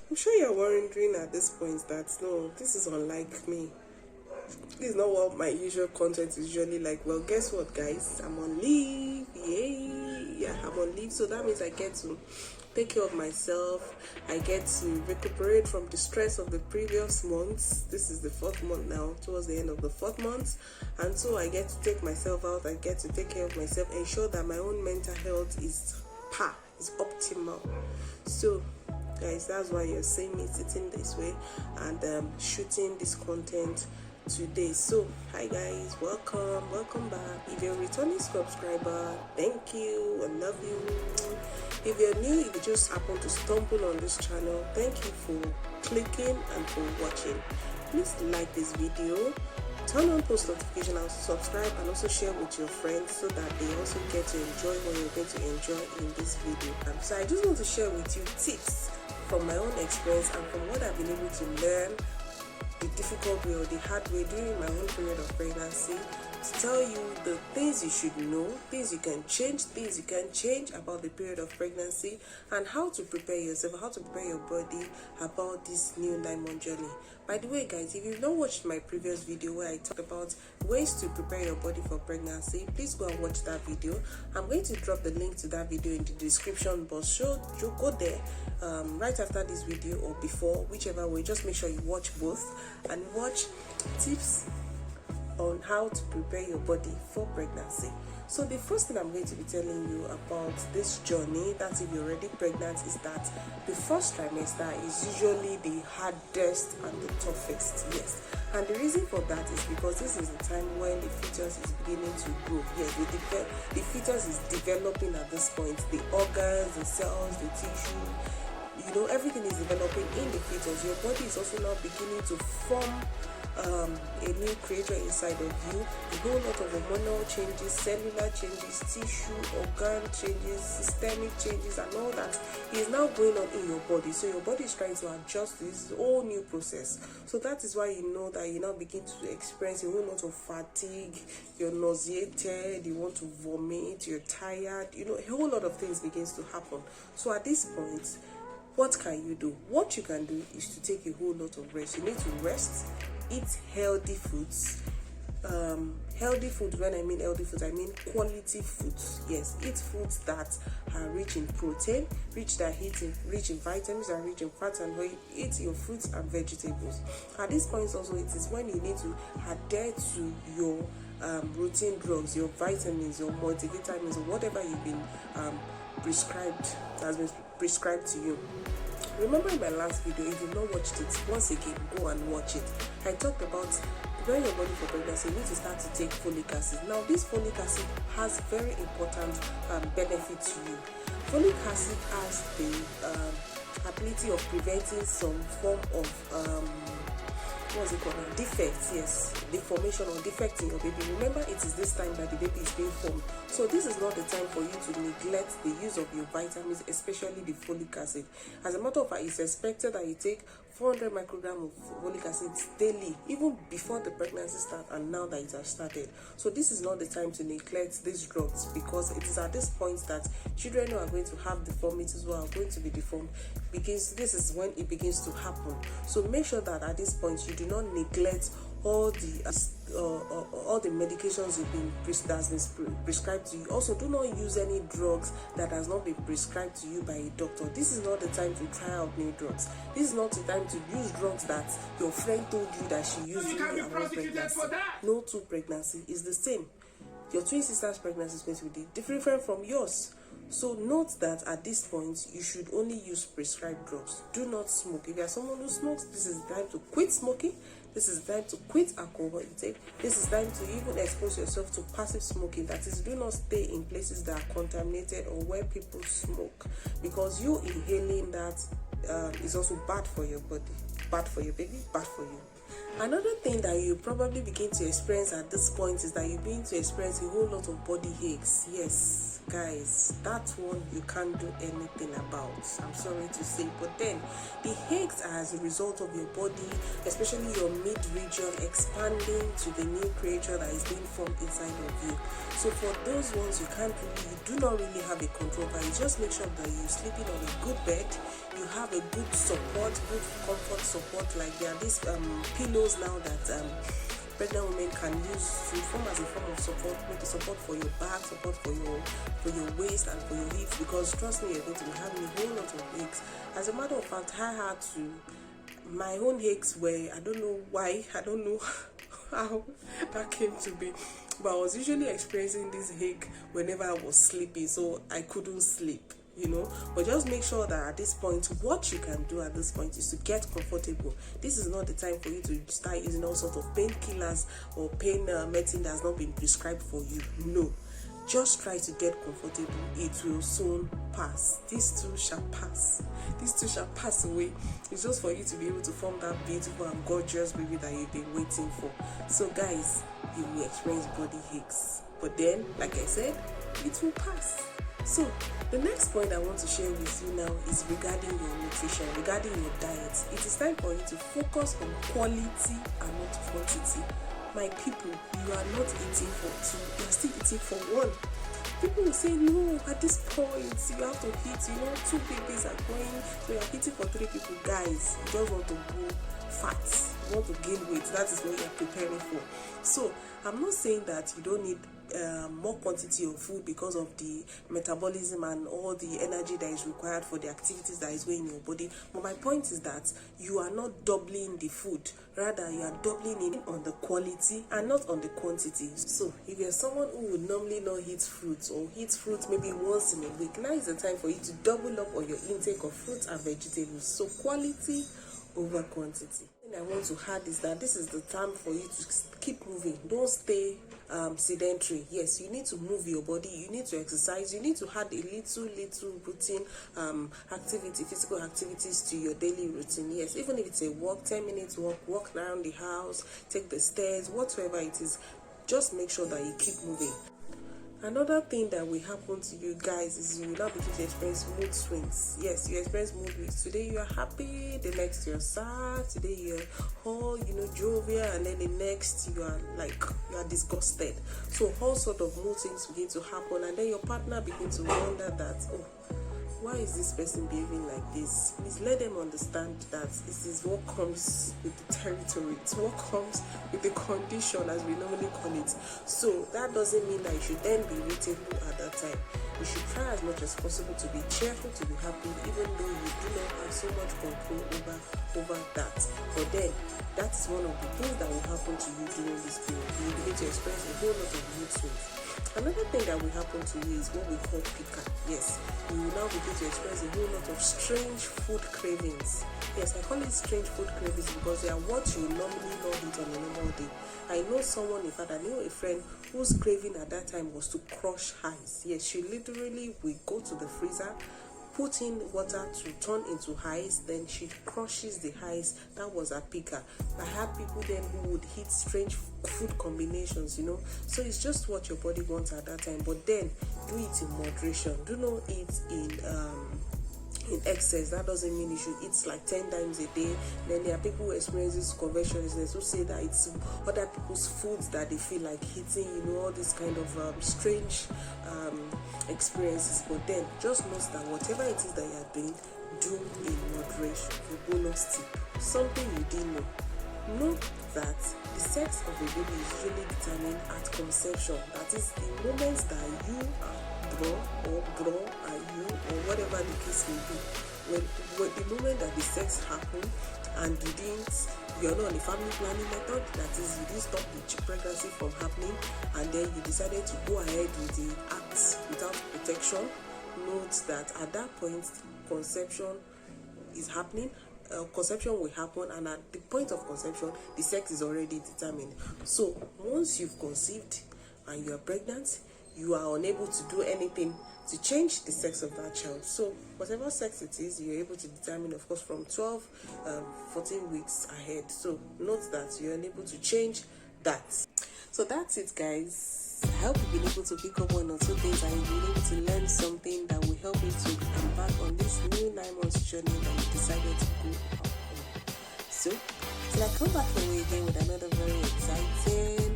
I'm sure you're wondering at this point that no, this is unlike me. This is not what my usual content is usually like. Well, guess what, guys? I'm on leave. Yay! Yeah, I'm on leave, so that means I get to take care of myself. I get to recuperate from the stress of the previous months. This is the 4th month now, towards the end of the 4th month, and so I get to take myself out. I get to take care of myself, ensure that my own mental health is optimal. So guys, that's why you're seeing me sitting this way and shooting this content today. So hi guys, welcome back. If you're a returning subscriber, thank you, I love you. If you're new, if you just happen to stumble on this channel, thank you for clicking and for watching. Please like this video, turn on post notification and subscribe, and also share with your friends so that they also get to enjoy what you're going to enjoy in this video. So I just want to share with you tips from my own experience and from what I've been able to learn the difficult way or the hard way during my own period of pregnancy, to tell you the things you should know, things you can change, things you can change about the period of pregnancy, and how to prepare yourself, how to prepare your body about this new 9-month journey. By the way guys, if you've not watched my previous video where I talked about ways to prepare your body for pregnancy, please go and watch that video. I'm going to drop the link to that video in the description box, so you go there right after this video or before, whichever way. Just make sure you watch both and watch tips on how to prepare your body for pregnancy. So the first thing I'm going to be telling you about this journey, that's if you're already pregnant, is that the first trimester is usually the hardest and the toughest. Yes, and the reason for that is because this is the time when the fetus is beginning to grow. Yes, the fetus is developing at this point. The organs, the cells, the tissue, everything is developing in the fetus. Your body is also now beginning to form a new creator inside of you. A whole lot of hormonal changes, cellular changes, tissue, organ changes, systemic changes, and all that is now going on in your body. So your body is trying to adjust to this whole new process. So that is why you know that you now begin to experience a whole lot of fatigue. You're nauseated, you want to vomit, you're tired, a whole lot of things begins to happen. So at this point, what can you do? What you can do is to take a whole lot of rest. You need to rest, eat healthy foods. Healthy foods, when I mean healthy foods, I mean quality foods. Yes, eat foods that are rich in protein, rich in vitamins, and rich in fats, and oil. Eat your fruits and vegetables. At this point also, it is when you need to adhere to your routine drugs, your vitamins, your multivitamins, or whatever you've been has been prescribed to you. Remember in my last video, if you've not watched it, once again go and watch it. I talked about preparing your body for pregnancy. You need to start to take folic acid. Now this folic acid has very important benefit to you. Folic acid has the ability of preventing some form of defects, yes, deformation or defect in your baby. Remember, it is this time that the baby is being formed. So this is not the time for you to neglect the use of your vitamins, especially the folic acid. As a matter of fact, it's expected that you take 400 micrograms of folic acid daily, even before the pregnancy starts and now that it has started. So this is not the time to neglect these drugs, because it is at this point that children who are going to have deformities, who are going to be deformed, because this is when it begins to happen. So make sure that at this point you do not neglect all the medications that's been prescribed to you. Also, do not use any drugs that has not been prescribed to you by a doctor. This is not the time to try out new drugs. This is not the time to use drugs that your friend told you that she used during her own pregnancy. No two pregnancy is the same. Your twin sister's pregnancy is going to be different from yours. So note that at this point, you should only use prescribed drugs. Do not smoke. If you are someone who smokes, this is the time to quit smoking. This is the time to quit alcohol intake. This is time to even expose yourself to passive smoking. That is, do not stay in places that are contaminated or where people smoke, because you inhaling that is also bad for your body, bad for your baby, bad for you. Another thing that you probably begin to experience at this point is that you begin to experience a whole lot of body aches. Yes, guys, that one you can't do anything about, I'm sorry to say. But then the aches are as a result of your body, especially your mid region, expanding to the new creature that is being formed inside of you. So for those ones, you do not really have a control over it. Just make sure that you're sleeping on a good bed, you have a good support, good comfort support. Like there are these pillows now that pregnant women can use to form as a form of support, maybe support for your back, support for your waist and for your hips, because trust me, you're going to be having a whole lot of aches. As a matter of fact, I had to, my own aches were, I don't know why, I don't know how that came to be, but I was usually experiencing this ache whenever I was sleeping, so I couldn't sleep. But just make sure that at this point, what you can do at this point is to get comfortable. This is not the time for you to start using all sorts of painkillers or pain medicine that has not been prescribed for you. No, just try to get comfortable. It will soon pass. These two shall pass. These two shall pass away. It's just for you to be able to form that beautiful and gorgeous baby that you've been waiting for. So guys, you will experience body aches, but then, like I said, it will pass. So the next point I want to share with you now is regarding your nutrition, regarding your diet. It is time for you to focus on quality and not quantity. My people, you are not eating for two, you are still eating for one. People will say, no, at this point, you have to eat, 2 babies are going, so you are eating for 3 people. Guys, you just want to grow fat, you want to gain weight. That is what you are preparing for. So I'm not saying that you don't need more quantity of food because of the metabolism and all the energy that is required for the activities that is going in your body, but my point is that you are not doubling the food, rather you are doubling it on the quality and not on the quantity. So if you're someone who would normally not eat fruits or eat fruits maybe once in a week, now is the time for you to double up on your intake of fruits and vegetables. So quality over quantity. I want to add is that this is the time for you to keep moving. Don't stay sedentary. Yes, you need to move your body, you need to exercise, you need to add a little routine activity, physical activities to your daily routine. Yes, even if it's a walk, 10 minutes walk around the house, take the stairs, whatever it is, just make sure that you keep moving. Another thing that will happen to you guys is you will now begin to experience mood swings. Yes, you experience mood swings. Today you are happy, the next you're sad, today you're all jovial, and then the next you are disgusted. So all sort of mood swings begin to happen, and then your partner begins to wonder that, why is this person behaving like this? Please let them understand that this is what comes with the territory. It's what comes with the condition, as we normally call it. So that doesn't mean that you should then be irritable at that time. You should try as much as possible to be cheerful, to be happy, even though you do not have so much control over that. But then, that is one of the things that will happen to you during this period. You begin to experience a whole lot of mood swings. Another thing that will happen to you is what we call pica. Yes, you will now begin to experience a whole lot of strange food cravings. Yes, I call it strange food cravings because they are what you normally not eat on a normal day. I know someone, in fact, I knew a friend whose craving at that time was to crush ice. Yes, she literally will go to the freezer, put in water to turn into ice, then she crushes the ice. That was a picker. I had people then who would eat strange food combinations, so it's just what your body wants at that time. But then do it in moderation. Do not eat in excess. That doesn't mean you should eat like 10 times a day. Then there are people who experience this conventionalism who say that it's other people's foods that they feel like eating, all this kind of strange experiences. But then just know that whatever it is that you are doing, do in moderation. A bonus tip, something you didn't know that the sex of a baby is usually determined at conception. That is the moment that you bro are you, or whatever the case may be. When the moment that the sex happened and you're not on the family planning method, that is, you didn't stop the pregnancy from happening, and then you decided to go ahead with the acts without protection, note that at that point conception is happening. Conception will happen, and at the point of conception the sex is already determined. So once you've conceived and you are pregnant, you are unable to do anything to change the sex of that child. So whatever sex it is, you're able to determine, of course, from 14 weeks ahead. So note that you're unable to change that. So that's it, guys. I hope you've been able to pick up 1 or 2 things and you've been able to learn something that will help you to embark on this new 9 months journey that you decided to go out on. So, till I come back your way again with another very exciting